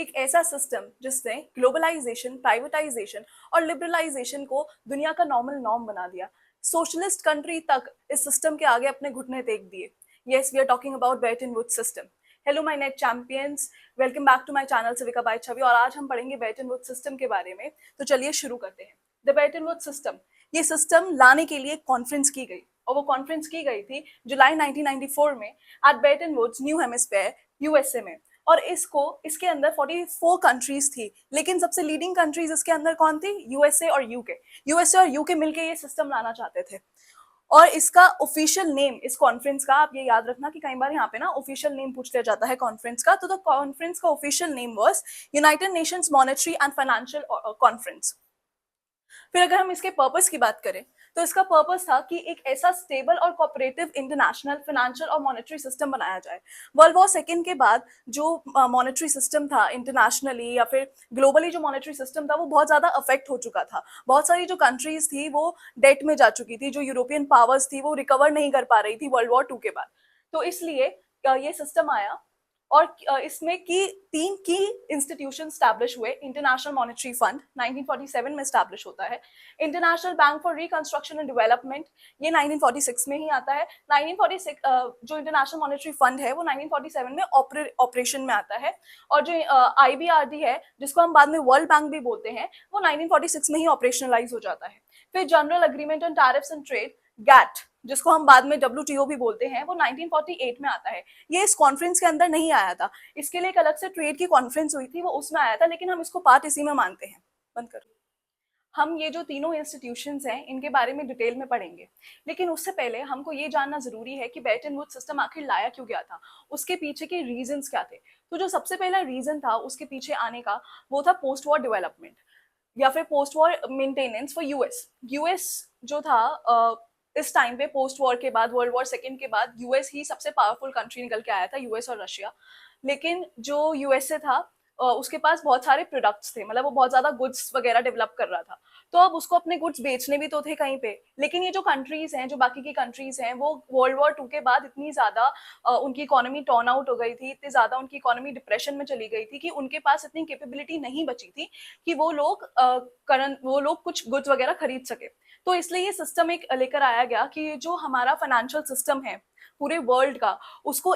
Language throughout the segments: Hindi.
एक ऐसा सिस्टम जिसने ग्लोबलाइजेशन, प्राइवेटाइजेशन और लिबरलाइजेशन को दुनिया का नॉर्म बना दिया। सोशलिस्ट कंट्री तक इस सिस्टम के आगे अपने घुटने टेक दिए। Yes, we are talking about Bretton Woods system. Hello my net champions, welcome back to my channel सिविका बाय छवि। और आज हम पढ़ेंगे बेटन वुड्स सिस्टम के बारे में। तो चलिए शुरू करते हैं। द बेटन वुड्स सिस्टम, ये सिस्टम लाने के लिए कॉन्फ्रेंस की गई, और वो कॉन्फ्रेंस की गई थी जुलाई 1994 में at Bretton Woods, new hemisphere, USA में। और इसके अंदर 44 कंट्रीज थी, लेकिन सबसे लीडिंग कंट्रीज इसके अंदर कौन थी? यूएसए और यूके। यूएसए और यूके मिलके ये सिस्टम लाना चाहते थे। और इसका ऑफिशियल नेम, इस कॉन्फ्रेंस का, आप ये याद रखना कि कई बार यहाँ पे ना ऑफिशियल नेम पूछ लिया जाता है कॉन्फ्रेंस का, तो द कॉन्फ्रेंस का official name was United Nations monetary and financial conference. फिर अगर हम इसके पर्पस की बात करें तो इसका पर्पस था कि एक ऐसा स्टेबल और कोऑपरेटिव इंटरनेशनल फाइनेंशियल और मॉनेटरी सिस्टम बनाया जाए। वर्ल्ड वॉर सेकेंड के बाद जो मॉनेटरी सिस्टम था इंटरनेशनली या फिर ग्लोबली, जो मॉनेटरी सिस्टम था वो बहुत ज़्यादा अफेक्ट हो चुका था। बहुत सारी जो कंट्रीज थी वो डेट में जा चुकी थी, जो यूरोपियन पावर्स थी वो रिकवर नहीं कर पा रही थी वर्ल्ड वॉर टू के बाद। तो इसलिए ये सिस्टम आया, और इसमें की तीन की इंस्टीट्यूशन स्टैब्लिश हुए। इंटरनेशनल मॉनेटरी फंड 1947 में स्टैब्लिश होता है। International bank for reconstruction and development, ये 1946 में ही आता है। 1946 जो इंटरनेशनल मॉनेटरी फंड है वो 1947 में ऑपरेशन में आता है। और जो आईबीआरडी है, जिसको हम बाद में वर्ल्ड बैंक भी बोलते हैं, वो 1946 में ही ऑपरेशनलाइज हो जाता है। फिर general agreement on tariffs and trade, GATT, जिसको हम बाद में डब्ल्यूटीओ भी बोलते हैं, वो 1948 में आता है। ये इस कॉन्फ्रेंस के अंदर नहीं आया था, इसके लिए एक अलग से ट्रेड की कॉन्फ्रेंस हुई थी, वो उसमें आया था, लेकिन हम इसको पार्ट इसी में मानते हैं। बंद करो। हम ये जो तीनों इंस्टीट्यूशंस हैं इनके बारे में डिटेल में पढ़ेंगे, लेकिन उससे पहले हमको ये जानना जरूरी है कि बेटन वुड्स सिस्टम आखिर लाया क्यों गया था, उसके पीछे के रीजंस क्या थे। तो जो सबसे पहला रीजन था उसके पीछे आने का, वो था पोस्ट वॉर डेवलपमेंट या फिर post war maintenance for US. US जो था इस टाइम पे, पोस्ट वॉर के बाद, वर्ल्ड वॉर सेकेंड के बाद, यूएस ही सबसे पावरफुल कंट्री निकल के आया था, यूएस और रशिया। लेकिन जो यूएसए था उसके पास बहुत सारे प्रोडक्ट्स थे, मतलब वो बहुत ज्यादा गुड्स वगैरह डेवलप कर रहा था। तो अब उसको अपने गुड्स बेचने भी तो थे कहीं पे। लेकिन ये जो कंट्रीज हैं, जो बाकी की कंट्रीज हैं, वो वर्ल्ड वॉर टू के बाद इतनी ज्यादा उनकी इकोनॉमी टर्न आउट हो गई थी, इतनी ज्यादा उनकी इकोनॉमी डिप्रेशन में चली गई थी कि उनके पास इतनी कैपेबिलिटी नहीं बची थी कि वो लोग कुछ गुड्स वगैरह खरीद सके। तो इसलिए ये सिस्टम एक लेकर आया गया कि जो हमारा फाइनेंशियल सिस्टम है पूरे वर्ल्ड का, उसको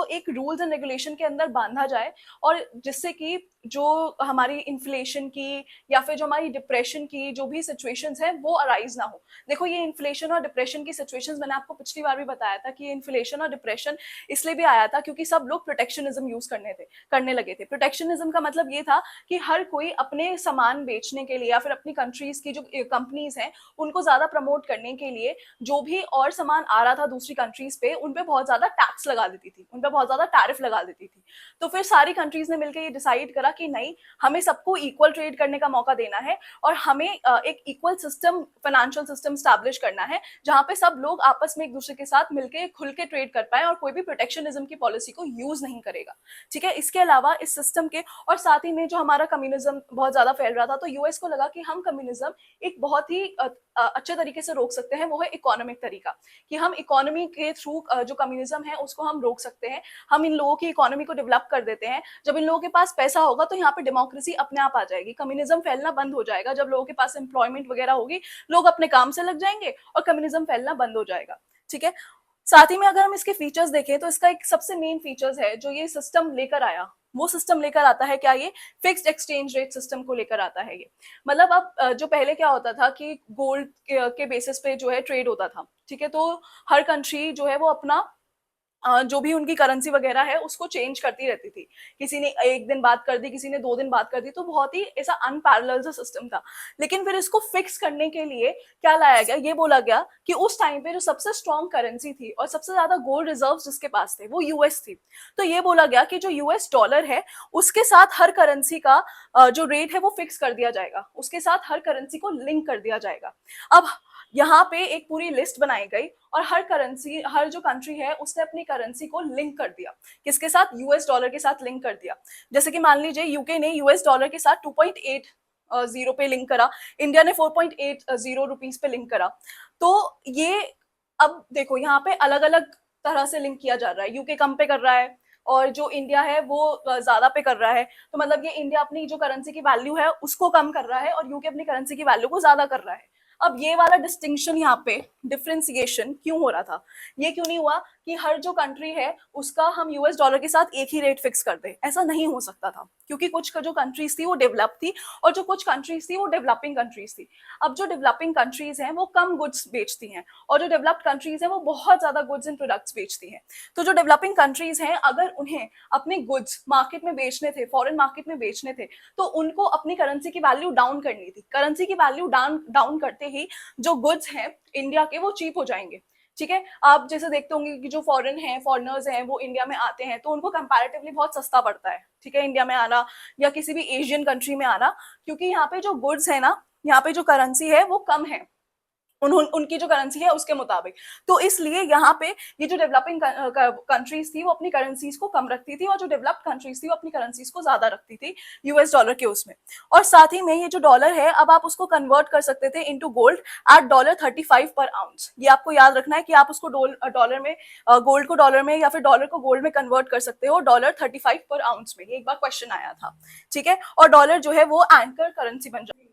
एक रूल्स एंड रेगुलेशन के अंदर बांधा जाए, और जिससे कि जो हमारी इन्फ्लेशन की या फिर जो हमारी डिप्रेशन की जो भी सिचुएशंस हैं वो अराइज ना हो। देखो, ये इन्फ्लेशन और डिप्रेशन की सिचुएशंस मैंने आपको पिछली बार भी बताया था कि ये इन्फ्लेशन और डिप्रेशन इसलिए भी आया था क्योंकि सब लोग प्रोटेक्शनिज्म यूज करने लगे थे। प्रोटेक्शनिज्म का मतलब ये था कि हर कोई अपने सामान बेचने के लिए या फिर अपनी कंट्रीज की जो कंपनीज हैं उनको ज्यादा प्रमोट करने के लिए जो भी और सामान आ रहा था दूसरी कंट्रीज पे, उन पे बहुत ज्यादा टैक्स लगा देती थी, उन पे बहुत ज्यादा टैरिफ लगा देती थी। तो फिर सारी कंट्रीज ने मिलकर ये डिसाइड करा कि नहीं, हमें सबको इक्वल ट्रेड करने का मौका देना है, और हमें एक equal system, financial system establish करना है जहां पे सब लोग आपस में एक दूसरे के साथ मिलकर खुल के ट्रेड कर पाए और कोई भी प्रोटेक्शनिज्म की पॉलिसी को यूज नहीं करेगा। ठीक है, इसके अलावा इस सिस्टम के और साथ ही में जो हमारा कम्युनिज्म बहुत ज्यादा फैल रहा था, तो यूएस को लगा कि हम कम्युनिज्म एक बहुत ही अच्छे तरीके से रोक सकते हैं, वो है इकोनॉमिक तरीका, कि हम इकोनॉमी के थ्रू जो कम्युनिज्म है उसको हम रोक सकते हैं। हम इन लोगों की इकोनॉमी को डेवलप कर देते हैं, जब इन लोगों के पास पैसा होगा तो यहाँ पे डेमोक्रेसी अपने आप आ जाएगी, कम्युनिज्म फैलना बंद हो जाएगा। जब लोगों के पास एम्प्लॉयमेंट वगैरह होगी, लोग अपने काम से लग जाएंगे और कम्युनिज्म फैलना बंद हो जाएगा। ठीक है, साथ ही में अगर हम इसके फीचर्स देखें तो इसका एक सबसे मेन फीचर्स है जो ये सिस्टम लेकर आया, वो सिस्टम लेकर आता है क्या? ये फिक्स्ड एक्सचेंज रेट सिस्टम को लेकर आता है ये। मतलब अब जो पहले क्या होता था कि गोल्ड के बेसिस पे जो है ट्रेड होता था। ठीक है, तो हर कंट्री जो है वो अपना जो भी उनकी करेंसी वगैरह है उसको चेंज करती रहती थी। किसी ने एक दिन बाद कर दी, किसी ने 2 दिन बाद कर दी, तो बहुत ही ऐसा अनपैरेलल सा सिस्टम था। लेकिन फिर इसको फिक्स करने के लिए क्या लाया गया? ये बोला गया कि उस टाइम पे जो सबसे स्ट्रॉन्ग करेंसी थी और सबसे ज्यादा गोल्ड रिजर्व जिसके पास थे वो यूएस थी। तो ये बोला गया कि जो यूएस डॉलर है उसके साथ हर करेंसी का जो रेट है वो फिक्स कर दिया जाएगा, उसके साथ हर करेंसी को लिंक कर दिया जाएगा। अब यहाँ पे एक पूरी लिस्ट बनाई गई और हर जो कंट्री है उसने अपनी करेंसी को लिंक कर दिया। किसके साथ? यूएस डॉलर के साथ लिंक कर दिया। जैसे कि मान लीजिए यूके ने यूएस डॉलर के साथ 2.80 पे लिंक करा, इंडिया ने 4.80 रुपीज पे लिंक करा। तो ये, अब देखो यहाँ पे अलग अलग तरह से लिंक किया जा रहा है, यूके कम पे कर रहा है और जो इंडिया है वो ज्यादा पे कर रहा है, तो मतलब ये इंडिया अपनी जो करेंसी की वैल्यू है उसको कम कर रहा है और यूके अपनी करेंसी की वैल्यू को ज्यादा कर रहा है। अब ये वाला डिस्टिंक्शन यहाँ पे डिफ्रेंसिएशन क्यों हो रहा था, ये क्यों नहीं हुआ कि हर जो कंट्री है उसका हम यूएस डॉलर के साथ एक ही रेट फिक्स कर दे, ऐसा नहीं हो सकता था क्योंकि कुछ जो कंट्रीज थी वो डेवलप थी और जो कुछ कंट्रीज थी वो डेवलपिंग कंट्रीज थी। अब जो डेवलपिंग कंट्रीज हैं वो कम गुड्स बेचती हैं और जो डेवलप्ड कंट्रीज हैं वो बहुत ज्यादा गुड्स एंड प्रोडक्ट्स बेचती हैं। तो जो डेवलपिंग कंट्रीज हैं अगर उन्हें अपने गुड्स मार्केट में बेचने थे, फॉरेन मार्केट में बेचने थे, तो उनको अपनी करेंसी की वैल्यू डाउन करनी थी। करेंसी की वैल्यू डाउन करते ही जो गुड्स हैं इंडिया के वो चीप हो जाएंगे। ठीक है, आप जैसे देखते होंगे कि जो फॉरेनर्स हैं वो इंडिया में आते हैं तो उनको कंपैरेटिवली बहुत सस्ता पड़ता है, ठीक है, इंडिया में आना या किसी भी एशियन कंट्री में आना, क्योंकि यहाँ पे जो गुड्स है ना, यहाँ पे जो करेंसी है वो कम है उनकी जो करेंसी है उसके मुताबिक। तो इसलिए यहाँ पे ये जो डेवलपिंग कंट्रीज थी वो अपनी करेंसीज को कम रखती थी और जो डेवलप्ड कंट्रीज थी वो अपनी करेंसीज को ज्यादा रखती थी यूएस डॉलर के उसमें। और साथ ही में ये जो डॉलर है अब आप उसको कन्वर्ट कर सकते थे इनटू गोल्ड एट $35 पर आउंस। ये आपको याद रखना है कि आप उसको डॉलर में गोल्ड को डॉलर में या फिर डॉलर को गोल्ड में कन्वर्ट कर सकते हो $35 पर आउंस में। ये एक बार क्वेश्चन आया था, ठीक है, और डॉलर जो है वो एंकर करेंसी बन जाती है।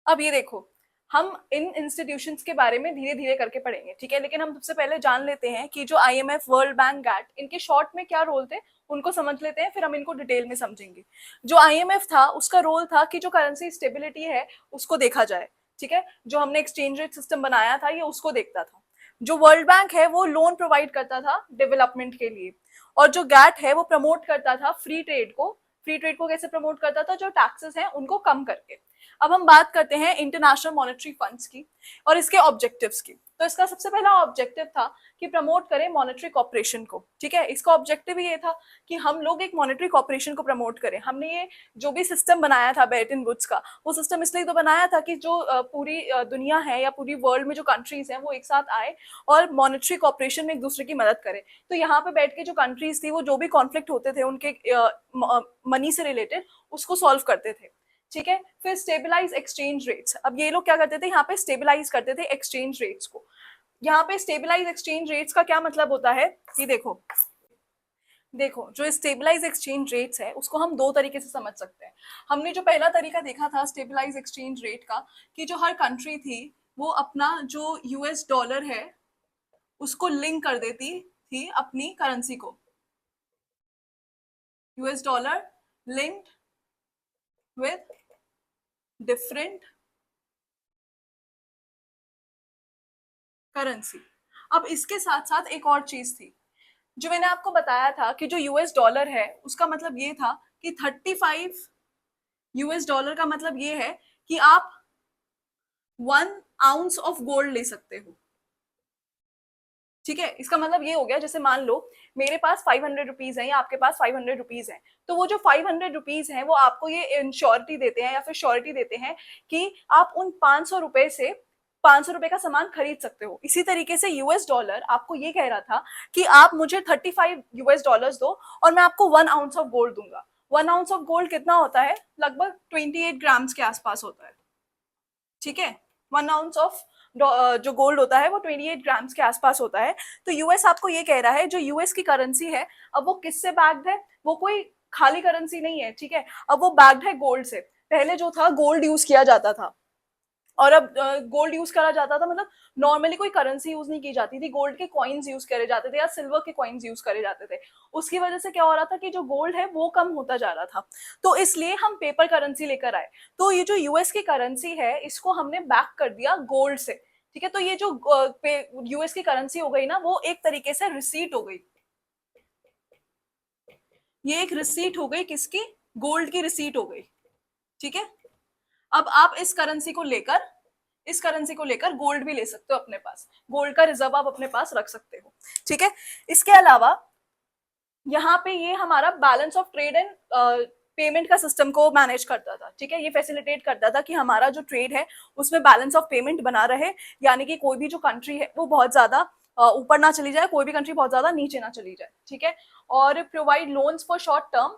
अब ये देखो, हम इन इंस्टीट्यूशंस के बारे में धीरे धीरे करके पढ़ेंगे, ठीक है, लेकिन हम सबसे पहले जान लेते हैं कि जो आईएमएफ, वर्ल्ड बैंक, गैट, इनके शॉर्ट में क्या रोल थे उनको समझ लेते हैं, फिर हम इनको डिटेल में समझेंगे। जो आईएमएफ था उसका रोल था कि जो करेंसी स्टेबिलिटी है उसको देखा जाए, ठीक है, जो हमने एक्सचेंज रेट सिस्टम बनाया था ये उसको देखता था। जो वर्ल्ड बैंक है वो लोन प्रोवाइड करता था डेवलपमेंट के लिए, और जो गैट है वो प्रमोट करता था फ्री ट्रेड को। फ्री ट्रेड को कैसे प्रमोट करता था, जो टैक्सेस हैं उनको कम करके। अब हम बात करते हैं इंटरनेशनल मॉनेटरी फंड्स की और इसके ऑब्जेक्टिव्स की। तो इसका सबसे पहला ऑब्जेक्टिव था कि प्रमोट करें मॉनेटरी कॉपरेशन को, ठीक है, इसका ऑब्जेक्टिव ये था कि हम लोग एक मॉनेटरी कॉपरेशन को प्रमोट करें। हमने ये जो भी सिस्टम बनाया था बेल्टन वुड्स का, वो सिस्टम इसलिए तो बनाया था कि जो पूरी दुनिया है या पूरी वर्ल्ड में जो कंट्रीज हैं वो एक साथ आए और मॉनेटरी कॉपरेशन में एक दूसरे की मदद करें। तो यहाँ पे बैठ के जो कंट्रीज थी वो जो भी कॉन्फ्लिक्ट होते थे उनके मनी से रिलेटेड उसको सॉल्व करते थे, ठीक है। फिर स्टेबलाइज एक्सचेंज रेट्स। अब ये लोग क्या करते थे, यहाँ पे स्टेबलाइज करते थे एक्सचेंज रेट्स को। यहाँ पे स्टेबलाइज एक्सचेंज रेट्स का क्या मतलब होता है, ये देखो देखो जो स्टेबलाइज एक्सचेंज रेट्स है उसको हम दो तरीके से समझ सकते हैं। हमने जो पहला तरीका देखा था स्टेबलाइज एक्सचेंज रेट का, कि जो हर कंट्री थी वो अपना जो यूएस डॉलर है उसको लिंक कर देती थी अपनी करेंसी को। US dollar linked with different currency. अब इसके साथ साथ एक और चीज थी जो मैंने आपको बताया था कि जो यूएस डॉलर है उसका मतलब ये था कि 35 यूएस डॉलर का मतलब ये है कि आप 1 आउंस ऑफ गोल्ड ले सकते हो, ठीक है। इसका मतलब ये हो गया, जैसे मान लो मेरे पास 500 रुपीज है या आपके पास 500 रुपीज है, तो वो जो 500 रुपीज है वो आपको ये इंश्योरिटी देते हैं या फिर श्योरिटी देते हैं कि आप उन 500 रुपए से 500 रुपए का सामान खरीद सकते हो। इसी तरीके से यूएस डॉलर आपको ये कह रहा था कि आप मुझे 35 यूएस डॉलर्स दो और मैं आपको 1 आउंस ऑफ गोल्ड दूंगा। 1 आउंस ऑफ गोल्ड कितना होता है, लगभग 28 ग्राम्स के आसपास होता है, ठीक है। 1 आउंस ऑफ जो गोल्ड होता है वो 28 ग्राम्स के आसपास होता है। तो यूएस आपको ये कह रहा है जो यूएस की करेंसी है अब वो किससे बैक्ड है, वो कोई खाली करेंसी नहीं है, ठीक है, अब वो बैक्ड है गोल्ड से। पहले जो था गोल्ड यूज किया जाता था और अब गोल्ड यूज करा जाता था, मतलब नॉर्मली कोई करेंसी यूज नहीं की जाती थी, गोल्ड के कॉइन्स यूज करे जाते थे या सिल्वर के कॉइन्स यूज करे जाते थे। उसकी वजह से क्या हो रहा था कि जो गोल्ड है वो कम होता जा रहा था, तो इसलिए हम पेपर करेंसी लेकर आए। तो ये जो यूएस की करेंसी है इसको हमने बैक कर दिया गोल्ड से, ठीक है। तो ये जो यूएस की करेंसी हो गई ना वो एक तरीके से रिसीट हो गई, ये एक रिसीट हो गई किसकी, गोल्ड की रिसीट हो गई, ठीक है। अब आप इस करेंसी को लेकर गोल्ड भी ले सकते हो अपने पास, गोल्ड का रिजर्व आप अपने पास रख सकते हो, ठीक है। इसके अलावा यहाँ पे ये हमारा balance of trade and payment का सिस्टम को मैनेज करता था, ठीक है, ये फैसिलिटेट करता था कि हमारा जो ट्रेड है उसमें बैलेंस ऑफ पेमेंट बना रहे, यानी कि कोई भी जो कंट्री है वो बहुत ज्यादा ऊपर ना चली जाए, कोई भी कंट्री बहुत ज्यादा नीचे ना चली जाए, ठीक है। और provide loans for short term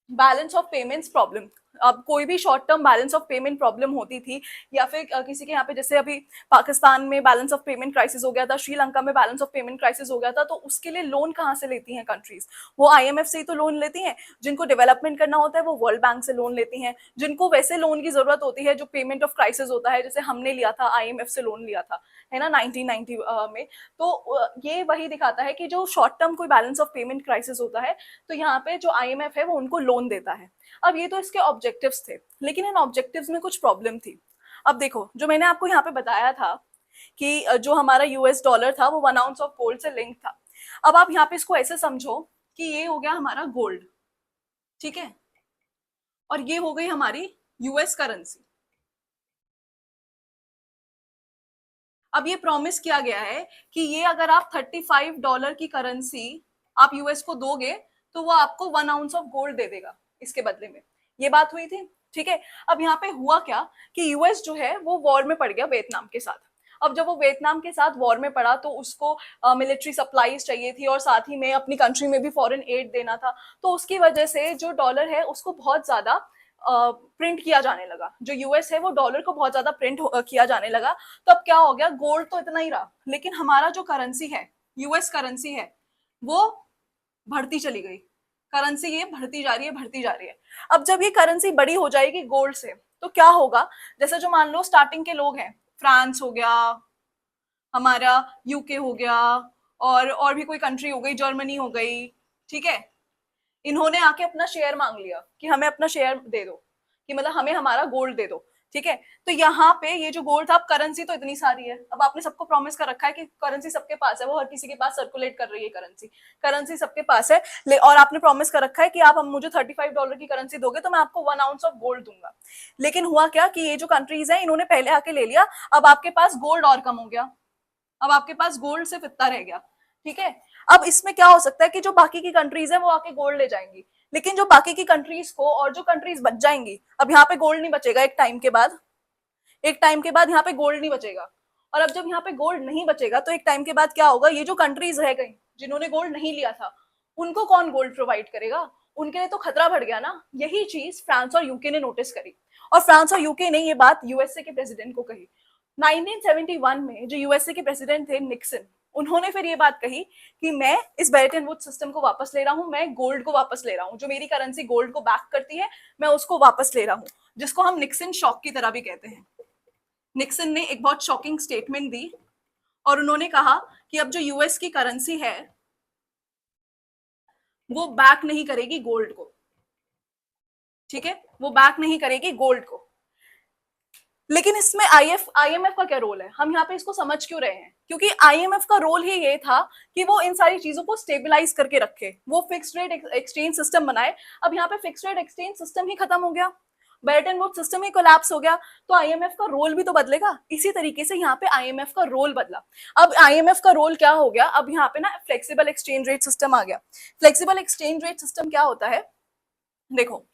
balance of payments problem. अब कोई भी short term balance of payment problem होती थी, या फिर किसी के यहाँ पे, जैसे अभी पाकिस्तान में बैलेंस ऑफ पेमेंट क्राइसिस हो गया था, श्रीलंका में बैलेंस ऑफ पेमेंट क्राइसिस हो गया था, तो उसके लिए लोन कहाँ से लेती हैं कंट्रीज? वो आईएमएफ से ही तो लोन लेती हैं। जिनको डेवलपमेंट करना होता है वो वर्ल्ड बैंक से लोन लेती हैं। जिनको वैसे लोन की जरूरत होती है, जो पेमेंट ऑफ क्राइसिस होता है, जैसे हमने लिया था आईएमएफ से लोन लिया था, है ना, 1990 में। तो ये वही दिखाता है कि जो शॉर्ट टर्म कोई बैलेंस ऑफ पेमेंट क्राइसिस होता है, तो यहाँ पे जो आईएमएफ है वो उनको लोन देता है। अब ये तो इसके ऑब्जेक्टिव्स थे, लेकिन इन ऑब्जेक्टिव्स में कुछ प्रॉब्लम थी। अब देखो, जो मैंने आपको यहाँ पे बताया था कि जो हमारा यूएस डॉलर था वो 1 आउंस ऑफ गोल्ड से लिंक था। अब आप यहाँ पे इसको ऐसे समझो कि ये हो गया हमारा गोल्ड, ठीक है, और ये हो गई हमारी यूएस करेंसी। अब ये प्रॉमिस किया गया है कि ये अगर आप $35 की करेंसी आप यूएस को दोगे, तो वो आपको 1 आउंस ऑफ गोल्ड दे देगा इसके बदले में। ये बात हुई थी, ठीक है। अब यहाँ पे हुआ क्या कि यूएस जो है वो वॉर में पड़ गया वियतनाम के साथ। अब जब वो वियतनाम के साथ वॉर में पड़ा, तो उसको मिलिट्री सप्लाईज चाहिए थी, और साथ ही में अपनी कंट्री में भी फॉरेन एड देना था। तो उसकी वजह से जो डॉलर है उसको बहुत ज्यादा प्रिंट किया जाने लगा। जो यूएस है वो डॉलर को बहुत ज्यादा प्रिंट किया जाने लगा। तो अब क्या हो गया, गोल्ड तो इतना ही रहा, लेकिन हमारा जो करेंसी है, यूएस करेंसी है, वो बढ़ती चली गई। करेंसी ये बढ़ती जा रही है, बढ़ती जा रही है। अब जब ये करेंसी बड़ी हो जाएगी गोल्ड से, तो क्या होगा, जैसे जो मान लो स्टार्टिंग के लोग हैं, फ्रांस हो गया, हमारा यूके हो गया, और भी कोई कंट्री हो गई, जर्मनी हो गई, ठीक है, इन्होंने आके अपना शेयर मांग लिया कि हमें अपना शेयर दे दो, कि मतलब हमें हमारा गोल्ड दे दो, ठीक है। तो यहाँ पे ये जो गोल्ड था, अब करेंसी तो इतनी सारी है, अब आपने सबको प्रॉमिस कर रखा है कि करेंसी सबके पास है, वो हर किसी के पास सर्कुलेट कर रही है करेंसी, करेंसी सबके पास है। और आपने प्रॉमिस कर रखा है कि आप मुझे $35 की करेंसी दोगे तो मैं आपको 1 आउंस ऑफ गोल्ड दूंगा। लेकिन हुआ क्या कि ये जो कंट्रीज है, इन्होंने पहले आके ले लिया, अब आपके पास गोल्ड और कम हो गया, अब आपके पास गोल्ड सिर्फ इतना रह गया, ठीक है। अब इसमें क्या हो सकता है कि जो बाकी की कंट्रीज है वो आके गोल्ड ले जाएंगी, लेकिन जो बाकी की कंट्रीज को, और जो कंट्रीज बच जाएंगी, अब यहाँ पे गोल्ड नहीं बचेगा एक टाइम के बाद, एक टाइम के बाद यहाँ पे गोल्ड नहीं बचेगा। और अब जब यहाँ पे गोल्ड नहीं बचेगा, तो एक टाइम के बाद क्या होगा, ये जो कंट्रीज रह गई जिन्होंने गोल्ड नहीं लिया था, उनको कौन गोल्ड प्रोवाइड करेगा? उनके लिए तो खतरा बढ़ गया ना। यही चीज फ्रांस और यूके ने नोटिस करी, और फ्रांस और यूके ने ये बात यूएसए के प्रेसिडेंट को कही। 1971 में जो यूएसए के प्रेसिडेंट थे निक्सन, उन्होंने फिर ये बात कही कि मैं इस बेल्टन वुड सिस्टम को वापस ले रहा हूं, मैं गोल्ड को वापस ले रहा हूं, जो मेरी करेंसी गोल्ड को बैक करती है, मैं उसको वापस ले रहा हूं, जिसको हम निक्सन शॉक की तरह भी कहते हैं। निक्सन ने एक बहुत शॉकिंग स्टेटमेंट दी, और उन्होंने कहा कि अब जो यूएस की करेंसी है वो बैक नहीं करेगी गोल्ड को, ठीक है, वो बैक नहीं करेगी गोल्ड को। लेकिन इसमें आईएमएफ का क्या रोल है? हम यहाँ पे इसको समझ क्यों रहे हैं? क्योंकि आईएमएफ का रोल ही ये था कि वो इन सारी चीजों को स्टेबलाइज करके रखे, वो फिक्स्ड रेट एक्सचेंज सिस्टम बनाए। अब यहाँ पे फिक्स्ड रेट एक्सचेंज सिस्टम ही खत्म हो गया, Belton would system he collapse हो गया, तो आईएमएफ का रोल भी तो बदलेगा। इसी तरीके से यहाँ पे आईएमएफ का रोल बदला। अब आईएमएफ का रोल क्या हो गया, अब यहाँ पे ना फ्लेक्सिबल एक्सचेंज रेट सिस्टम आ गया। फ्लेक्सिबल एक्सचेंज रेट सिस्टम क्या होता है, देखो,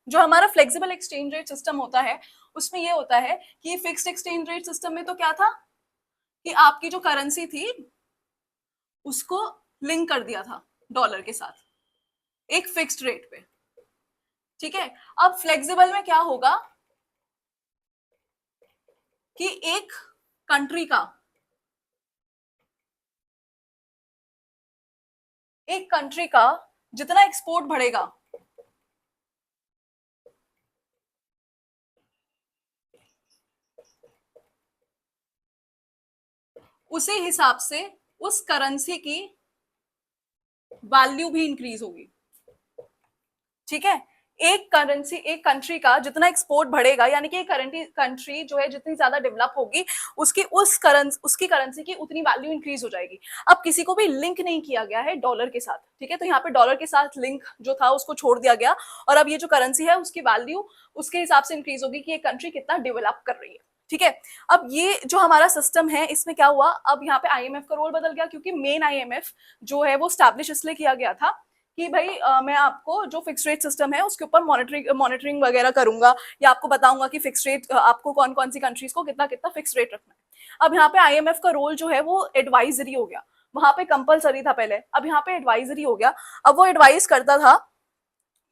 जो हमारा फ्लेक्सिबल एक्सचेंज रेट सिस्टम होता है, उसमें ये होता है कि फिक्स्ड एक्सचेंज रेट सिस्टम में तो क्या था कि आपकी जो करेंसी थी उसको लिंक कर दिया था डॉलर के साथ एक फिक्स्ड रेट पे, ठीक है। अब फ्लेक्सिबल में क्या होगा कि एक कंट्री का, एक कंट्री का जितना एक्सपोर्ट बढ़ेगा, उसी हिसाब से उस करेंसी की वैल्यू भी इंक्रीज होगी, ठीक है। एक करेंसी, एक कंट्री का जितना एक्सपोर्ट बढ़ेगा, यानी कि कंट्री जो है जितनी ज्यादा डेवलप होगी, उसकी करेंसी की उतनी वैल्यू इंक्रीज हो जाएगी। अब किसी को भी लिंक नहीं किया गया है डॉलर के साथ, ठीक है, तो यहाँ पे डॉलर के साथ लिंक जो था उसको छोड़ दिया गया, और अब ये जो करेंसी है उसकी वैल्यू उसके हिसाब से इंक्रीज होगी कि ये कंट्री कितना डेवलप कर रही है, ठीक है। अब ये जो हमारा सिस्टम है, इसमें क्या हुआ, अब यहाँ पे आईएमएफ का रोल बदल गया, क्योंकि मेन आईएमएफ जो है वो स्टैब्लिश इसलिए किया गया था कि भाई मैं आपको जो फिक्स रेट सिस्टम है उसके ऊपर मॉनिटरिंग वगैरह करूंगा, या आपको बताऊंगा कि फिक्स रेट आपको कौन कौन सी कंट्रीज को कितना कितना फिक्स रेट रखना है। अब यहाँ पे आईएमएफ का रोल जो है वो एडवाइजरी हो गया, वहां पे कंपलसरी था पहले, अब यहाँ पे एडवाइजरी हो गया। अब वो एडवाइस करता था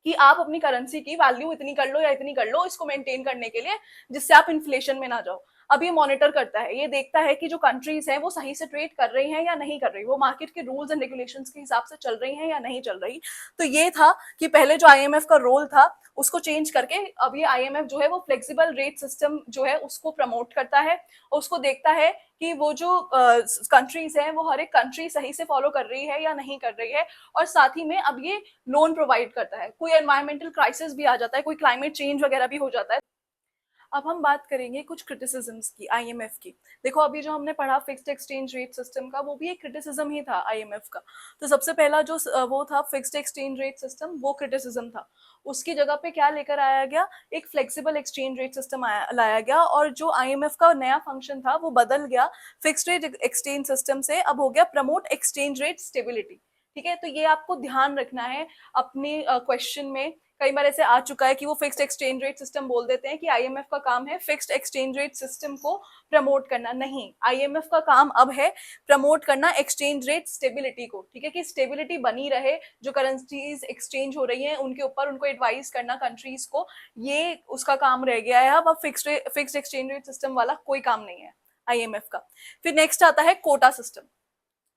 कि आप अपनी करेंसी की वैल्यू इतनी कर लो या इतनी कर लो इसको मेंटेन करने के लिए, जिससे आप इन्फ्लेशन में ना जाओ। अब ये मॉनिटर करता है, ये देखता है कि जो कंट्रीज हैं वो सही से ट्रेड कर रही हैं या नहीं कर रही, वो मार्केट के रूल्स एंड रेगुलेशंस के हिसाब से चल रही हैं या नहीं चल रही। तो ये था कि पहले जो आईएमएफ का रोल था उसको चेंज करके अब ये आईएमएफ जो है वो फ्लेक्सिबल रेट सिस्टम जो है उसको प्रमोट करता है, और उसको देखता है कि वो जो कंट्रीज हैं वो हर एक कंट्री सही से फॉलो कर रही है या नहीं कर रही है। और साथ ही में अब ये लोन प्रोवाइड करता है, कोई एनवायरमेंटल क्राइसिस भी आ जाता है, कोई क्लाइमेट चेंज वगैरह भी हो जाता है। अब हम बात करेंगे कुछ क्रिटिसिज्म्स की आईएमएफ की। देखो अभी जो हमने पढ़ा फिक्स्ड एक्सचेंज रेट सिस्टम का, वो भी एक क्रिटिसिज्म ही था आईएमएफ का। तो सबसे पहला जो वो था फिक्स्ड एक्सचेंज रेट सिस्टम, वो क्रिटिसिज्म था। उसकी जगह पे क्या लेकर आया गया, एक फ्लेक्सिबल एक्सचेंज रेट सिस्टम लाया गया, और जो आईएमएफ का नया फंक्शन था वो बदल गया, फिक्स्ड रेट एक्सचेंज सिस्टम से अब हो गया प्रमोट एक्सचेंज रेट स्टेबिलिटी। ठीक है, तो ये आपको ध्यान रखना है अपने क्वेश्चन में। कई बार ऐसे आ चुका है कि वो फिक्स्ड एक्सचेंज रेट सिस्टम बोल देते हैं कि आईएमएफ का काम है फिक्स्ड एक्सचेंज रेट सिस्टम को प्रमोट करना। नहीं, आईएमएफ का काम अब है प्रमोट करना एक्सचेंज रेट स्टेबिलिटी को। ठीक है, कि स्टेबिलिटी बनी रहे, जो करेंसीज एक्सचेंज हो रही हैं उनके ऊपर उनको एडवाइस करना कंट्रीज को, ये उसका काम रह गया है। अब फिक्स्ड एक्सचेंज रेट सिस्टम वाला कोई काम नहीं है आईएमएफ का। फिर नेक्स्ट आता है कोटा सिस्टम।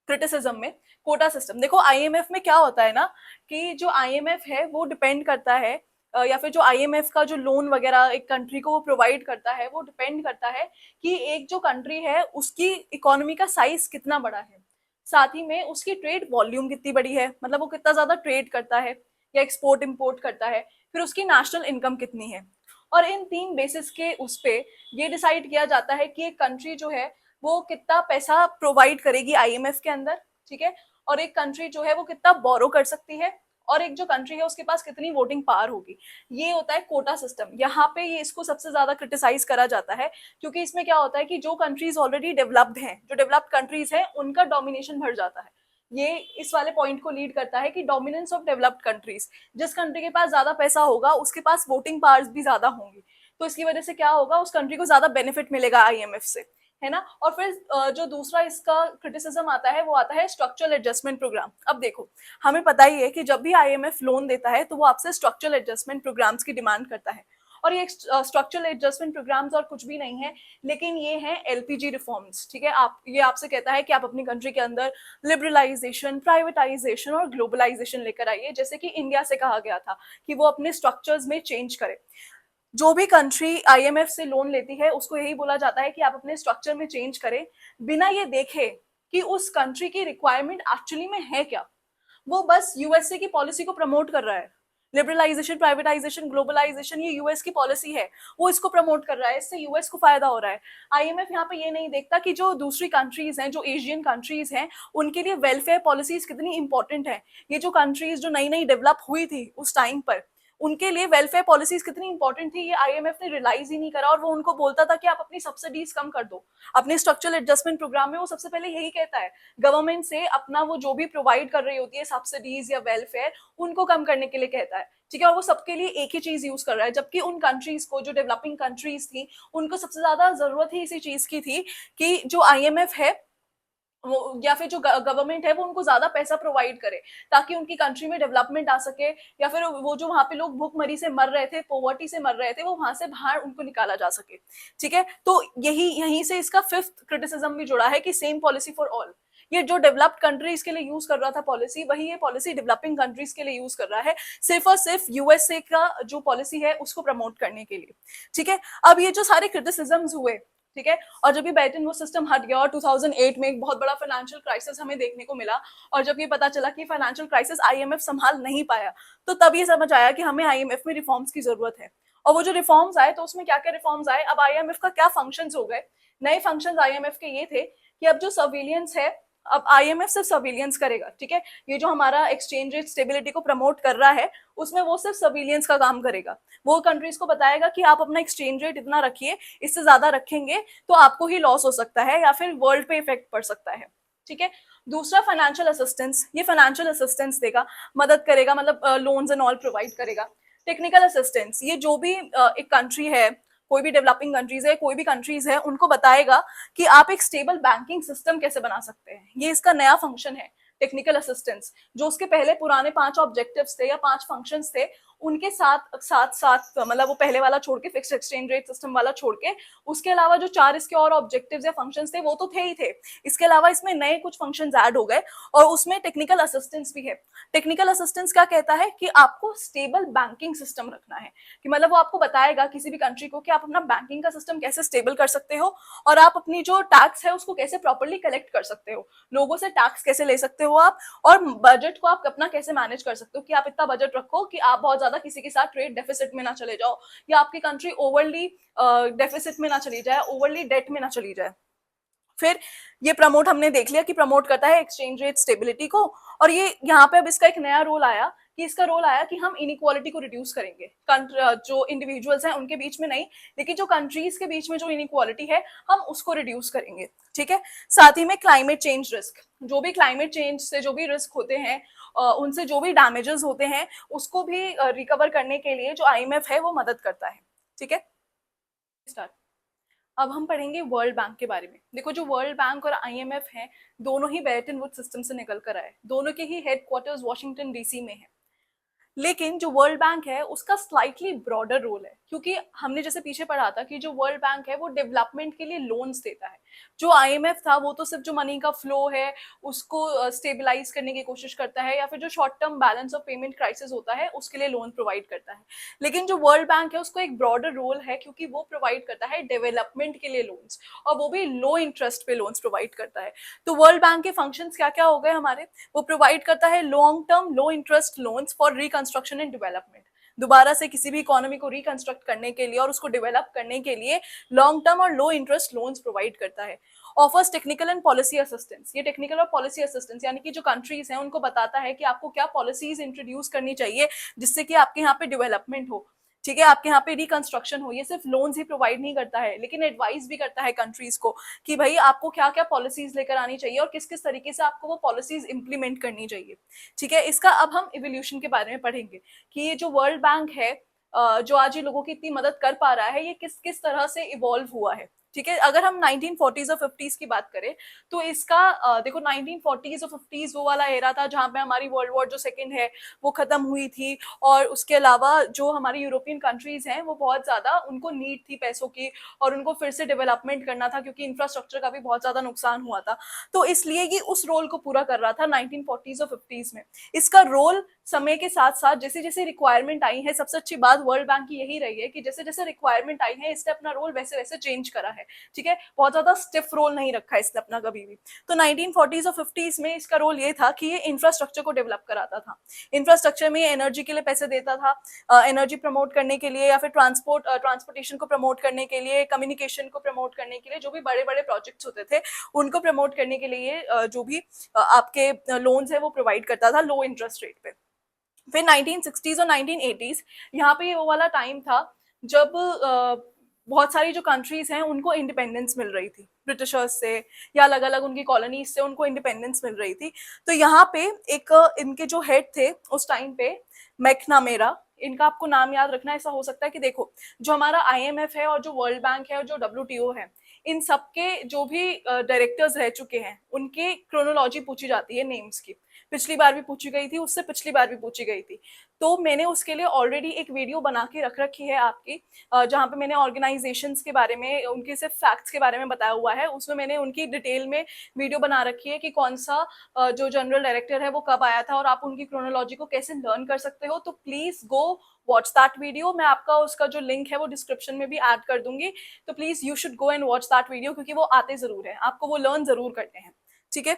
क्रिटिसिज्म में कोटा सिस्टम, देखो आईएमएफ में क्या होता है ना कि जो आईएमएफ है वो डिपेंड करता है या फिर जो आईएमएफ का जो लोन वगैरह एक कंट्री को वो प्रोवाइड करता है, वो डिपेंड करता है कि एक जो कंट्री है उसकी इकोनॉमी का साइज कितना बड़ा है, साथ ही में उसकी ट्रेड वॉल्यूम कितनी बड़ी है, मतलब वो कितना ज्यादा ट्रेड करता है या एक्सपोर्ट इम्पोर्ट करता है, फिर उसकी नेशनल इनकम कितनी है। और इन तीन बेसिस के उस पे ये डिसाइड किया जाता है कि एक कंट्री जो है वो कितना पैसा प्रोवाइड करेगी आईएमएफ के अंदर। ठीक है, और एक कंट्री जो है वो कितना बोरो कर सकती है, और एक जो कंट्री है उसके पास कितनी वोटिंग पावर होगी। ये होता है कोटा सिस्टम। यहाँ पे ये इसको सबसे ज्यादा क्रिटिसाइज करा जाता है, क्योंकि इसमें क्या होता है कि जो कंट्रीज ऑलरेडी डेवलप्ड हैं, जो डेवलप्ड कंट्रीज हैं, उनका डोमिनेशन बढ़ जाता है। ये इस वाले पॉइंट को लीड करता है कि डोमिनेंस ऑफ डेवलप्ड कंट्रीज, जिस कंट्री के पास ज्यादा पैसा होगा उसके पास वोटिंग पावर्स भी ज्यादा होंगी, तो इसकी वजह से क्या होगा, उस कंट्री को ज्यादा बेनिफिट मिलेगा आईएमएफ से, है ना। और फिर जो दूसरा इसका क्रिटिसिज्म आता है वो आता है स्ट्रक्चरल एडजस्टमेंट प्रोग्राम। अब देखो हमें पता ही है कि जब भी आईएमएफ लोन देता है तो वो आपसे स्ट्रक्चरल एडजस्टमेंट प्रोग्राम्स की डिमांड करता है, और ये स्ट्रक्चरल एडजस्टमेंट प्रोग्राम्स और कुछ भी नहीं है, लेकिन ये हैं एलपीजी रिफॉर्म्स। ठीक है, आप ये आपसे कहता है कि आप अपनी कंट्री के अंदर लिबरलाइजेशन, प्राइवेटाइजेशन और ग्लोबलाइजेशन लेकर आइए, जैसे कि इंडिया से कहा गया था कि वो अपने स्ट्रक्चर्स में चेंज करे। जो भी कंट्री आईएमएफ से लोन लेती है उसको यही बोला जाता है कि आप अपने स्ट्रक्चर में चेंज करें, बिना ये देखे कि उस कंट्री की रिक्वायरमेंट एक्चुअली में है क्या। वो बस यूएसए की पॉलिसी को प्रमोट कर रहा है, लिबरलाइजेशन, प्राइवेटाइजेशन, ग्लोबलाइजेशन, ये यूएस की पॉलिसी है, वो इसको प्रमोट कर रहा है, इससे यूएस को फायदा हो रहा है। आईएमएफ यहाँ पे ये नहीं देखता कि जो दूसरी कंट्रीज हैं, जो एशियन कंट्रीज हैं, उनके लिए वेलफेयर पॉलिसीज कितनी इंपॉर्टेंट है। ये जो कंट्रीज जो नई नई डेवलप हुई थी उस टाइम पर, उनके लिए वेलफेयर पॉलिसीज कितनी इंपॉर्टेंट थी, ये आईएमएफ ने रियलाइज ही नहीं करा, और वो उनको बोलता था कि आप अपनी सब्सिडीज कम कर दो। अपने स्ट्रक्चरल एडजस्टमेंट प्रोग्राम में वो सबसे पहले यही कहता है, गवर्नमेंट से अपना वो जो भी प्रोवाइड कर रही होती है सब्सिडीज या वेलफेयर, उनको कम करने के लिए कहता है। ठीक है, और वो सबके लिए एक ही चीज यूज कर रहा है, जबकि उन कंट्रीज को, जो डेवलपिंग कंट्रीज थी, उनको सबसे ज्यादा जरूरत ही इसी चीज की थी कि जो आईएमएफ है वो या फिर जो गवर्नमेंट है वो उनको ज्यादा पैसा प्रोवाइड करे, ताकि उनकी कंट्री में डेवलपमेंट आ सके, या फिर वो जो वहां पे लोग भूखमरी से मर रहे थे, पॉवर्टी से मर रहे थे, वो वहां से बाहर उनको निकाला जा सके। ठीक है, तो यहीं से इसका फिफ्थ क्रिटिसिज्म भी जुड़ा है कि सेम पॉलिसी फॉर ऑल। ये जो डेवलप्ड कंट्रीज के लिए यूज कर रहा था पॉलिसी, वही ये पॉलिसी डेवलपिंग कंट्रीज के लिए यूज कर रहा है, सिर्फ और सिर्फ यूएसए का जो पॉलिसी है उसको प्रमोट करने के लिए। ठीक है, अब ये जो सारे क्रिटिसिज्म्स हुए, ठीक है, और जब ये बेल्टन वुड्स सिस्टम हट गया और 2008 में एक बहुत बड़ा फाइनेंशियल क्राइसिस हमें देखने को मिला, और जब ये पता चला कि फाइनेंशियल क्राइसिस आईएमएफ संभाल नहीं पाया, तो तब ये समझ आया कि हमें आईएमएफ में रिफॉर्म्स की जरूरत है। और वो जो रिफॉर्म्स आए तो उसमें क्या क्या रिफॉर्म्स आए, अब आईएमएफ का क्या फंक्शंस हो गए। नए फंक्शंस आईएमएफ के ये थे कि अब जो सर्विलियंस है, अब आईएमएफ सिर्फ सर्विलियंस करेगा। ठीक है, ये जो हमारा एक्सचेंज रेट स्टेबिलिटी को प्रमोट कर रहा है उसमें वो सिर्फ सर्विलियंस का काम करेगा। वो कंट्रीज को बताएगा कि आप अपना एक्सचेंज रेट इतना रखिए, इससे ज्यादा रखेंगे तो आपको ही लॉस हो सकता है या फिर वर्ल्ड पे इफेक्ट पड़ सकता है। ठीक है, दूसरा फाइनेंशियल असिस्टेंस, ये फाइनेंशियल असिस्टेंस देगा, मदद करेगा, मतलब लोन्स एंड ऑल प्रोवाइड करेगा। टेक्निकल असिस्टेंस, ये जो भी एक कंट्री है कोई भी डेवलपिंग कंट्रीज है, कोई भी कंट्रीज है, उनको बताएगा कि आप एक स्टेबल बैंकिंग सिस्टम कैसे बना सकते हैं। ये इसका नया फंक्शन है, टेक्निकल असिस्टेंस। जो उसके पहले पुराने 5 ऑब्जेक्टिव्स थे या 5 फंक्शंस थे, उनके साथ साथ साथ मतलब वो पहले वाला छोड़ के, फिक्स्ड एक्सचेंज रेट सिस्टम वाला छोड़ के, उसके अलावा जो 4 इसके और ऑब्जेक्टिव्स या फंक्शंस थे वो तो थे ही थे, इसके अलावा इसमें नए कुछ फंक्शंस ऐड हो गए और उसमें टेक्निकल असिस्टेंस भी है। टेक्निकल असिस्टेंस क्या कहता है कि आपको स्टेबल बैंकिंग सिस्टम रखना है, कि मतलब वो आपको बताएगा किसी भी कंट्री को कि आप अपना बैंकिंग का सिस्टम कैसे स्टेबल कर सकते हो और आप अपनी जो टैक्स है उसको कैसे प्रॉपर्ली कलेक्ट कर सकते हो, लोगों से टैक्स कैसे ले सकते हो आप, और बजट को आप अपना कैसे मैनेज कर सकते हो कि आप इतना बजट रखो कि आप बहुत ज्यादा किसी के साथ ट्रेड डेफिसिट में ना चले जाओ, या आपकी कंट्री ओवरली डेफिसिट में ना चली जाए, ओवरली डेट में ना चली जाए। फिर ये प्रमोट हमने देख लिया कि प्रमोट करता है एक्सचेंज रेट स्टेबिलिटी को, और ये यहाँ पे अब इसका एक नया रोल आया कि इसका रोल आया कि हम इनइक्वालिटी को रिड्यूस करेंगे, जो इंडिविजुअल्स हैं उनके बीच में नहीं, लेकिन जो कंट्रीज के बीच में जो इनइक्वालिटी है हम उसको रिड्यूस करेंगे। ठीक है, साथ ही में क्लाइमेट चेंज रिस्क, जो भी क्लाइमेट चेंज से जो भी रिस्क होते हैं, उनसे जो भी डैमेजेस होते हैं उसको भी रिकवर करने के लिए जो आईएमएफ है वो मदद करता है। ठीक है, स्टार्ट। अब हम पढ़ेंगे वर्ल्ड बैंक के बारे में। देखो, जो वर्ल्ड बैंक और आईएमएफ है, दोनों ही ब्रेटन वुड्स सिस्टम से निकल कर आए, दोनों के ही हेडक्वार्टर्स वॉशिंगटन डीसी में है। लेकिन जो वर्ल्ड बैंक है उसका स्लाइटली ब्रॉडर रोल है, क्योंकि हमने जैसे पीछे पढ़ा था कि जो वर्ल्ड बैंक है वो डेवलपमेंट के लिए लोन्स देता है। जो आईएमएफ था वो तो सिर्फ जो मनी का फ्लो है उसको स्टेबलाइज करने की कोशिश करता है, या फिर जो short term balance of payment crisis होता है उसके लिए लोन प्रोवाइड करता है। लेकिन जो वर्ल्ड बैंक है उसको एक ब्रॉडर रोल है, क्योंकि वो प्रोवाइड करता है डेवलपमेंट के लिए लोन्स, और वो भी लो इंटरेस्ट पे लोन्स प्रोवाइड करता है। तो वर्ल्ड बैंक के फंक्शंस क्या क्या हो गए हमारे, वो प्रोवाइड करता है long term low interest loans for reconstruction and development, दोबारा से किसी भी इकोनॉमी को रिकंस्ट्रक्ट करने के लिए और उसको डेवलप करने के लिए लॉन्ग टर्म और लो इंटरेस्ट लोन्स प्रोवाइड करता है। Offers technical and policy assistance, ये टेक्निकल और पॉलिसी असिस्टेंस यानी कि जो कंट्रीज हैं उनको बताता है कि आपको क्या पॉलिसीज इंट्रोड्यूस करनी चाहिए जिससे कि आपके यहाँ पे डेवलपमेंट हो, ठीक है, आपके यहाँ पे रिकंस्ट्रक्शन हो। ये सिर्फ लोन्स ही प्रोवाइड नहीं करता है, लेकिन एडवाइस भी करता है कंट्रीज को कि भाई आपको क्या क्या पॉलिसीज लेकर आनी चाहिए और किस किस तरीके से आपको वो पॉलिसीज इंप्लीमेंट करनी चाहिए। ठीक है, इसका अब हम इवोल्यूशन के बारे में पढ़ेंगे कि ये जो वर्ल्ड बैंक है, जो आज ये लोगों की इतनी मदद कर पा रहा है, ये किस किस तरह से इवॉल्व हुआ है। ठीक है, अगर हम 1940s और 50s की बात करें तो इसका देखो 1940s और 50s वो वाला एरा था जहां पे हमारी वर्ल्ड वॉर जो सेकंड है वो खत्म हुई थी, और उसके अलावा जो हमारी यूरोपियन कंट्रीज हैं वो बहुत ज्यादा उनको नीड थी पैसों की, और उनको फिर से डेवलपमेंट करना था क्योंकि इंफ्रास्ट्रक्चर का भी बहुत ज्यादा नुकसान हुआ था। तो इसलिए ये उस रोल को पूरा कर रहा था 1940s और 50s में। इसका रोल समय के साथ साथ जैसे जैसे रिक्वायरमेंट आई है, सबसे अच्छी बात वर्ल्ड बैंक की यही रही है कि जैसे जैसे रिक्वायरमेंट आई है इसने अपना रोल वैसे वैसे चेंज करा है। ठीक है, बहुत ज्यादा स्टिफ रोल नहीं रखा है इसने अपना कभी भी। तो 1940s और 50s में इसका रोल ये था कि ये इंफ्रास्ट्रक्चर को डेवलप कराता था। इंफ्रास्ट्रक्चर में एनर्जी के लिए पैसे देता था, एनर्जी प्रमोट करने के लिए, या फिर ट्रांसपोर्टेशन को प्रमोट करने के लिए, कम्युनिकेशन को प्रमोट करने के लिए, जो भी बड़े बड़े प्रोजेक्ट्स होते थे उनको प्रमोट करने के लिए जो भी आपके लोन्स है वो प्रोवाइड करता था लो इंटरेस्ट रेट पे। फिर 1960s और 1980s यहाँ पे वो वाला टाइम था जब बहुत सारी जो कंट्रीज हैं उनको इंडिपेंडेंस मिल रही थी ब्रिटिशर्स से, या अलग अलग उनकी कॉलोनीज से उनको इंडिपेंडेंस मिल रही थी। तो यहाँ पे एक इनके जो हेड थे उस टाइम पे, मैकनामेरा, इनका आपको नाम याद रखना। ऐसा हो सकता है कि देखो जो हमारा आईएमएफ है और जो वर्ल्ड बैंक है और जो डब्ल्यूटीओ है, इन सबके जो भी डायरेक्टर्स रह चुके हैं उनके क्रोनोलॉजी पूछी जाती है नेम्स की। पिछली बार भी पूछी गई थी, उससे पिछली बार भी पूछी गई थी। तो मैंने उसके लिए ऑलरेडी एक वीडियो बना के रख रखी है आपकी, जहाँ पे मैंने ऑर्गेनाइजेशंस के बारे में, उनके सिर्फ फैक्ट्स के बारे में बताया हुआ है। उसमें मैंने उनकी डिटेल में वीडियो बना रखी है कि कौन सा जो जनरल डायरेक्टर है वो कब आया था और आप उनकी क्रोनोलॉजी को कैसे लर्न कर सकते हो। तो please go watch that video. मैं आपका उसका जो लिंक है वो डिस्क्रिप्शन में भी ऐड कर दूंगी। तो please you should go and watch that video, क्योंकि वो आते जरूर है, आपको वो लर्न जरूर करते हैं। ठीक है,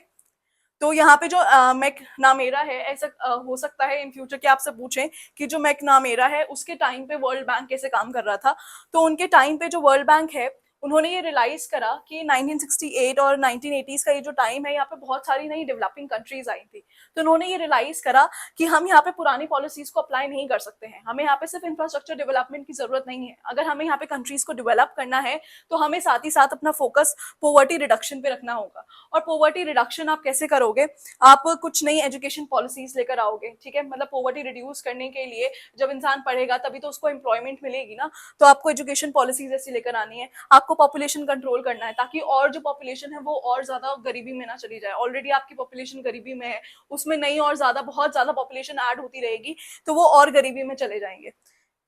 तो यहाँ पे जो मैकनामेरा है, ऐसा हो सकता है इन फ्यूचर कि आपसे पूछें कि जो मैकनामेरा है उसके टाइम पे वर्ल्ड बैंक कैसे काम कर रहा था। तो उनके टाइम पे जो वर्ल्ड बैंक है उन्होंने ये रियलाइज करा कि 1968 और 1980s का ये जो टाइम है, यहाँ पे बहुत सारी नई डेवलपिंग कंट्रीज आई थी। तो उन्होंने ये रियलाइज करा कि हम यहाँ पे पुरानी पॉलिसीज को अप्लाई नहीं कर सकते हैं। हमें यहाँ पे सिर्फ इंफ्रास्ट्रक्चर डेवलपमेंट की जरूरत नहीं है। अगर हमें यहाँ पे कंट्रीज को डेवलप करना है तो हमें साथ ही साथ अपना फोकस पोवर्टी रिडक्शन पे रखना होगा। और पोवर्टी रिडक्शन आप कैसे करोगे? आप कुछ नई एजुकेशन पॉलिसीज लेकर आओगे, ठीक है। मतलब पोवर्टी रिड्यूस करने के लिए जब इंसान पढ़ेगा तभी तो उसको एम्प्लॉयमेंट मिलेगी ना। तो आपको एजुकेशन पॉलिसीज ऐसी लेकर आनी है। आपको पॉपुलेशन कंट्रोल करना है ताकि और जो पॉपुलेशन है वो और ज्यादा गरीबी में ना चली जाए। ऑलरेडी आपकी पॉपुलेशन गरीबी में है, उसमें नई और ज्यादा बहुत ज्यादा पॉपुलेशन ऐड होती रहेगी तो वो और गरीबी में चले जाएंगे,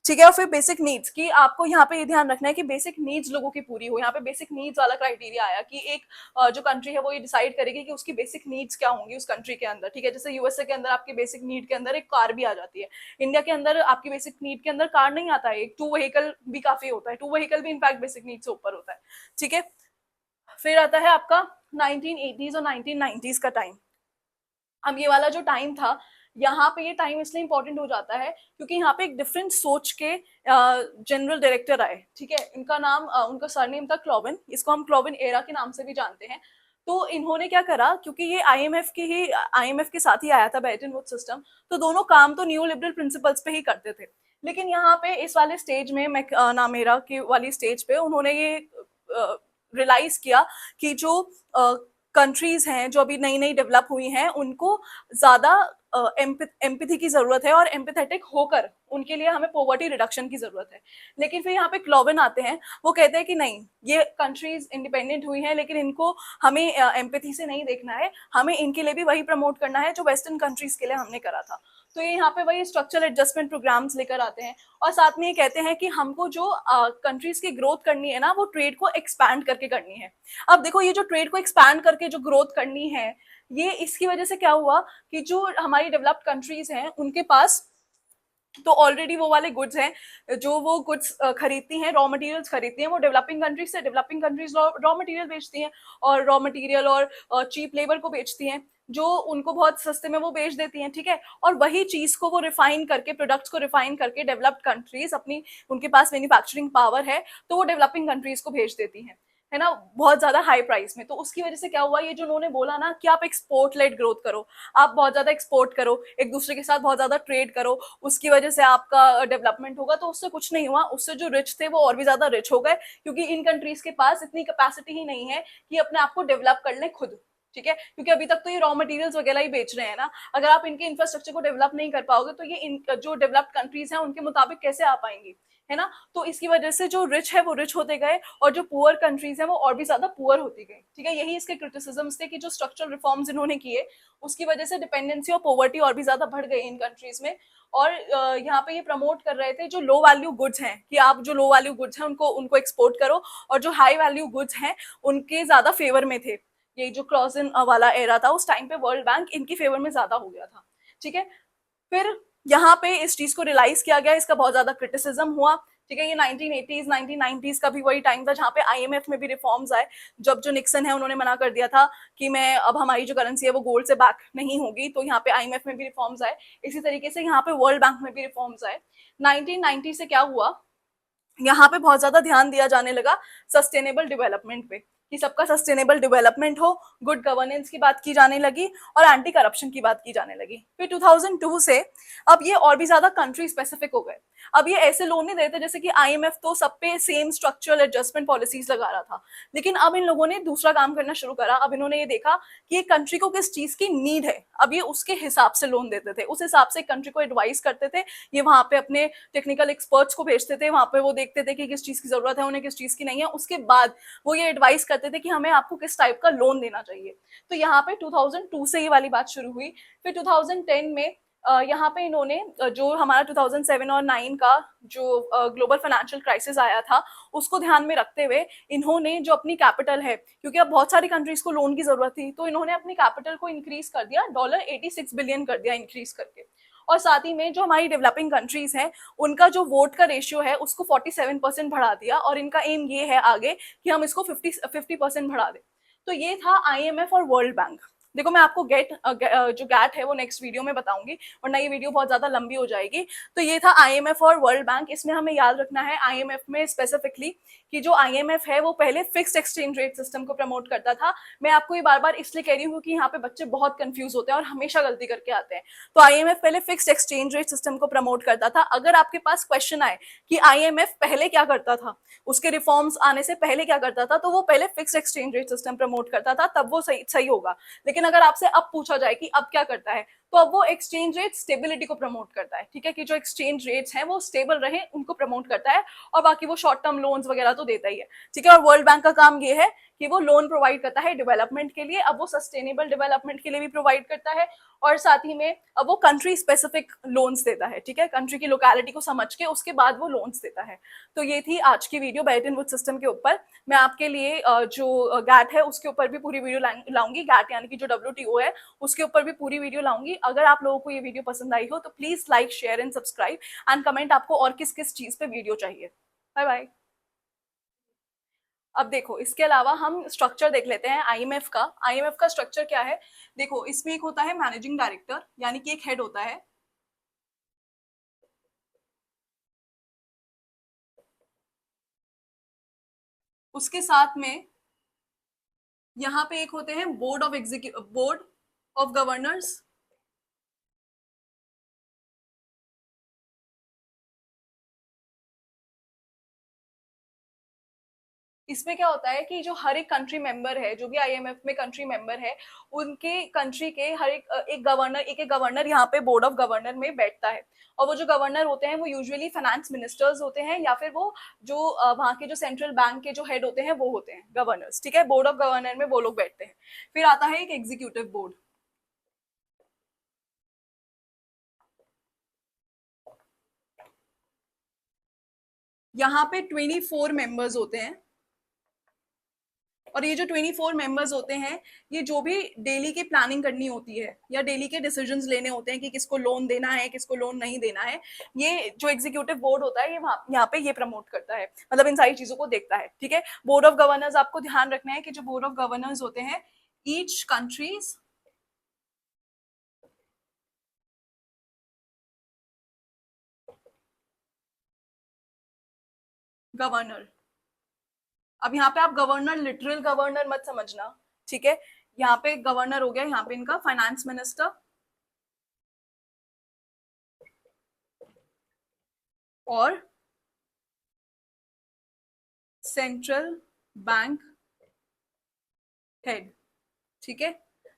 ठीक है। और फिर बेसिक नीड्स की आपको यहाँ पे ये ध्यान रखना है कि बेसिक नीड्स लोगों की पूरी हो। यहाँ पे बेसिक नीड्स वाला क्राइटेरिया आया कि एक जो कंट्री है वो ये डिसाइड करेगी कि उसकी बेसिक नीड्स क्या होंगी उस कंट्री के अंदर, ठीक है। जैसे यूएसए के अंदर आपकी बेसिक नीड के अंदर एक कार भी आ जाती है, इंडिया के अंदर आपकी बेसिक नीड के अंदर कार नहीं आता है, एक 2 व्हीकल भी काफी होता है, 2 व्हीकल भी इनफैक्ट बेसिक नीड से ऊपर होता है, ठीक है। फिर आता है आपका 1980s और 1990s का टाइम। अब ये वाला जो टाइम था, यहाँ पे ये टाइम इसलिए इंपॉर्टेंट हो जाता है क्योंकि यहाँ पे एक डिफरेंट सोच के जनरल डायरेक्टर आए, ठीक है। इनका नाम उनका सरनेम था क्लोबिन, इसको हम क्लोबिन एरा के नाम से भी जानते हैं। तो इन्होंने क्या करा, क्योंकि ये आईएमएफ के साथ ही आया था बेल्टन वुड्स सिस्टम, तो दोनों काम तो न्यू लिबरल प्रिंसिपल्स पे ही करते थे। लेकिन यहाँ पे इस वाले स्टेज में नामेरा की वाली स्टेज पे उन्होंने ये रियलाइज किया कि जो कंट्रीज हैं जो अभी नई नई डेवलप हुई हैं उनको ज्यादा एम्पैथी की जरूरत है और एम्पैथेटिक होकर उनके लिए हमें पॉवर्टी रिडक्शन की जरूरत है। लेकिन फिर यहाँ पे क्लोबिन आते हैं, वो कहते हैं कि नहीं, ये कंट्रीज इंडिपेंडेंट हुई हैं लेकिन इनको हमें एम्पैथी से नहीं देखना है, हमें इनके लिए भी वही प्रमोट करना है जो वेस्टर्न कंट्रीज के लिए हमने करा था। तो ये यहाँ पे वही स्ट्रक्चरल एडजस्टमेंट प्रोग्राम्स लेकर आते हैं और साथ में ये कहते हैं कि हमको जो कंट्रीज की ग्रोथ करनी है ना वो ट्रेड को एक्सपैंड करके करनी है। अब देखो ये जो ट्रेड को एक्सपैंड करके जो ग्रोथ करनी है, ये इसकी वजह से क्या हुआ कि जो हमारी डेवलप्ड कंट्रीज हैं उनके पास तो ऑलरेडी वो वाले गुड्स हैं जो वो गुड्स खरीदती हैं, रॉ मटेरियल्स खरीदती हैं, वो डेवलपिंग कंट्रीज से, डेवलपिंग कंट्रीज रॉ मटेरियल बेचती हैं और रॉ मटेरियल और चीप लेबर को बेचती हैं जो उनको बहुत सस्ते में वो बेच देती हैं, ठीक है। और वही चीज को वो रिफाइन करके, प्रोडक्ट्स को रिफाइन करके डेवलप्ड कंट्रीज अपनी, उनके पास मैन्युफैक्चरिंग पावर है तो वो डेवलपिंग कंट्रीज को भेज देती हैं, है ना, बहुत ज्यादा हाई प्राइस में। तो उसकी वजह से क्या हुआ, ये जो उन्होंने बोला ना कि आप एक्सपोर्ट लेड ग्रोथ करो, आप बहुत ज्यादा एक्सपोर्ट करो, एक दूसरे के साथ बहुत ज्यादा ट्रेड करो, उसकी वजह से आपका डेवलपमेंट होगा, तो उससे कुछ नहीं हुआ। उससे जो रिच थे वो और भी ज्यादा रिच हो गए क्योंकि इन कंट्रीज के पास इतनी कैपेसिटी ही नहीं है कि अपने आप को डेवलप कर ले खुद, ठीक है। क्योंकि अभी तक तो ये रॉ मटेरियल्स वगैरह ही बेच रहे हैं ना, अगर आप इनके इंफ्रास्ट्रक्चर को डेवलप नहीं कर पाओगे तो ये जो डेवलप्ड कंट्रीज हैं उनके मुताबिक कैसे आ पाएंगी, है ना। तो इसकी वजह से जो रिच है वो रिच होते गए और जो पुअर कंट्रीज हैं वो और भी ज्यादा पुअर होती गई, ठीक है। यही इसके क्रिटिसिज्म्स थे कि जो स्ट्रक्चरल रिफॉर्म्स इन्होंने किए उसकी वजह से डिपेंडेंसी और पॉवर्टी और भी ज्यादा बढ़ गई इन कंट्रीज में। और यहाँ पे ये प्रमोट कर रहे थे जो लो वैल्यू गुड्स हैं कि आप जो लो वैल्यू गुड्स हैं उनको उनको एक्सपोर्ट करो और जो हाई वैल्यू गुड्स हैं उनके ज्यादा फेवर में थे। ये जो क्लॉजिन वाला एरा था उस टाइम पे वर्ल्ड बैंक इनकी फेवर में ज्यादा हो गया था, ठीक है। फिर यहाँ पे इस चीज को रियलाइज किया गया, इसका बहुत ज्यादा क्रिटिसिज्म हुआ, ठीक है। ये 1980s 1990s का भी वही टाइम था जहाँ पे आईएमएफ में भी रिफॉर्म्स आए, जब जो निक्सन है उन्होंने मना कर दिया था कि मैं अब हमारी जो करेंसी है वो गोल्ड से बैक नहीं होगी, तो यहाँ पे आईएमएफ में भी रिफॉर्म्स आए। इसी तरीके से यहाँ पे वर्ल्ड बैंक में भी रिफॉर्म्स आए। 1990 से क्या हुआ, यहाँ पे बहुत ज्यादा ध्यान दिया जाने लगा सस्टेनेबल डेवलपमेंट पे कि सबका सस्टेनेबल डेवलपमेंट हो, गुड गवर्नेंस की बात की जाने लगी और एंटी करप्शन की बात की जाने लगी। फिर 2002 से अब ये और भी ज्यादा कंट्री स्पेसिफिक हो गए। अब ये ऐसे लोन नहीं देते जैसे कि आईएमएफ तो सब पे सेम स्ट्रक्चरल एडजस्टमेंट पॉलिसीज लगा रहा था, लेकिन अब इन लोगों ने दूसरा काम करना शुरू करा। अब इन्होंने ये देखा कि एक कंट्री को किस चीज की नीड है, अब ये उसके हिसाब से लोन देते थे, उस हिसाब से कंट्री को एडवाइस करते थे। ये वहां पे अपने टेक्निकल एक्सपर्ट्स को भेजते थे, वहां पे वो देखते थे कि किस चीज की जरूरत है उन्हें, किस चीज की नहीं है, उसके बाद वो ये एडवाइस करते थे कि हमें आपको किस टाइप का लोन देना चाहिए। तो यहाँ पे 2002 से ये वाली बात शुरू हुई। फिर 2010 में यहाँ पे इन्होंने जो हमारा 2007 और 9 का जो ग्लोबल फाइनेंशियल क्राइसिस आया था उसको ध्यान में रखते हुए इन्होंने जो अपनी कैपिटल है, क्योंकि अब बहुत सारी कंट्रीज को लोन की जरूरत थी, तो इन्होंने अपनी कैपिटल को इंक्रीज कर दिया, $86 बिलियन कर दिया इंक्रीज करके। और साथ ही में जो हमारी डेवलपिंग कंट्रीज हैं उनका जो वोट का रेशियो है उसको 47% बढ़ा दिया और इनका एम ये है आगे कि हम इसको 50% बढ़ा दें। तो ये था आईएमएफ और वर्ल्ड बैंक। देखो मैं आपको जो गैट है वो नेक्स्ट वीडियो में बताऊंगी, वरना ये वीडियो बहुत ज्यादा लंबी हो जाएगी। तो ये था आईएमएफ और वर्ल्ड बैंक। इसमें हमें याद रखना है आईएमएफ में स्पेसिफिकली कि जो आईएमएफ है वो पहले फिक्स्ड एक्सचेंज रेट सिस्टम को प्रमोट करता था। मैं आपको ये बार बार इसलिए कह रही हूँ क्योंकि यहाँ पे बच्चे बहुत कंफ्यूज होते हैं और हमेशा गलती करके आते हैं। तो आईएमएफ पहले फिक्स्ड एक्सचेंज रेट सिस्टम को प्रमोट करता था। अगर आपके पास क्वेश्चन आए कि आईएमएफ पहले क्या करता था, उसके रिफॉर्म्स आने से पहले क्या करता था, तो वो पहले fixed exchange rate system promote करता था, तब वो सही सही होगा। लेकिन अगर आपसे अब पूछा जाए कि अब क्या करता है, तो अब वो एक्सचेंज रेट स्टेबिलिटी को प्रमोट करता है। ठीक है, कि जो एक्सचेंज रेट्स हैं वो स्टेबल रहे, उनको प्रमोट करता है। और बाकी वो शॉर्ट टर्म लोन्स वगैरह तो देता ही है। ठीक है, और वर्ल्ड बैंक का काम ये है कि वो लोन प्रोवाइड करता है डेवलपमेंट के लिए। अब वो सस्टेनेबल डेवलपमेंट के लिए भी प्रोवाइड करता है, और साथ ही में अब वो कंट्री स्पेसिफिक लोन्स देता है। ठीक है, कंट्री की लोकेलिटी को समझ के उसके बाद वो लोन्स देता है। तो ये थी आज की वीडियो बेल्टन वुड्स सिस्टम के ऊपर। मैं आपके लिए जो गैट है उसके ऊपर भी पूरी वीडियो लाऊंगी, गैट यानी कि जो WTO है उसके ऊपर भी पूरी वीडियो लाऊंगी। अगर आप लोगों को ये वीडियो पसंद आई हो तो please like, share and subscribe and comment आपको और किस किस चीज पे वीडियो चाहिए। Bye bye. अब देखो इसके अलावा हम स्ट्रक्चर देख लेते हैं आईएमएफ का। आईएमएफ का स्ट्रक्चर क्या है, देखो इसमें एक होता है मैनेजिंग डायरेक्टर, यानी कि एक हेड होता है। उसके साथ में यहाँ पे एक होते हैं बोर्ड ऑफ गवर्नर्स। इसमें क्या होता है कि जो हर एक कंट्री मेंबर है, जो भी आईएमएफ में कंट्री मेंबर है, उनके कंट्री के हर एक गवर्नर यहाँ पे बोर्ड ऑफ गवर्नर में बैठता है। और वो जो गवर्नर होते हैं वो यूजुअली फाइनेंस मिनिस्टर्स होते हैं, या फिर वो जो वहाँ के जो सेंट्रल बैंक के जो हेड होते हैं वो होते हैं गवर्नर्स। ठीक है, बोर्ड ऑफ गवर्नर में वो लोग बैठते हैं। फिर आता है एक एग्जीक्यूटिव बोर्ड। यहाँ पे 24 मेंबर्स होते हैं। और ये जो 24 मेंबर्स होते हैं, ये जो भी डेली की प्लानिंग करनी होती है या डेली के डिसीजंस लेने होते हैं कि किसको लोन देना है, किसको लोन नहीं देना है, ये जो एग्जीक्यूटिव बोर्ड होता है ये यहाँ पे ये प्रमोट करता है, मतलब इन सारी चीजों को देखता है। ठीक है, बोर्ड ऑफ गवर्नर्स आपको ध्यान रखना है कि जो बोर्ड ऑफ गवर्नर्स होते हैं, ईच कंट्रीज गवर्नर। अब यहाँ पे आप गवर्नर लिटरल गवर्नर मत समझना। ठीक है, यहाँ पे गवर्नर हो गया, यहाँ पे इनका फाइनेंस मिनिस्टर और सेंट्रल बैंक हेड। ठीक है,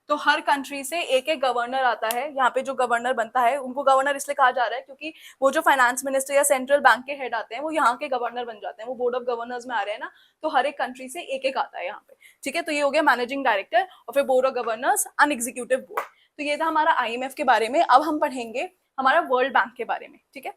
तो हर कंट्री से एक एक गवर्नर आता है। यहाँ पे जो गवर्नर बनता है उनको गवर्नर इसलिए कहा जा रहा है क्योंकि वो जो फाइनेंस मिनिस्टर या सेंट्रल बैंक के हेड आते हैं वो यहाँ के गवर्नर बन जाते हैं, वो बोर्ड ऑफ गवर्नर्स में आ रहे हैं ना, तो हर एक कंट्री से एक एक आता है यहाँ पे। ठीक है, तो ये हो गया मैनेजिंग डायरेक्टर और फिर board of governors and executive board. तो ये था हमारा आईएमएफ के बारे में। अब हम पढ़ेंगे हमारा वर्ल्ड बैंक के बारे में। ठीक है।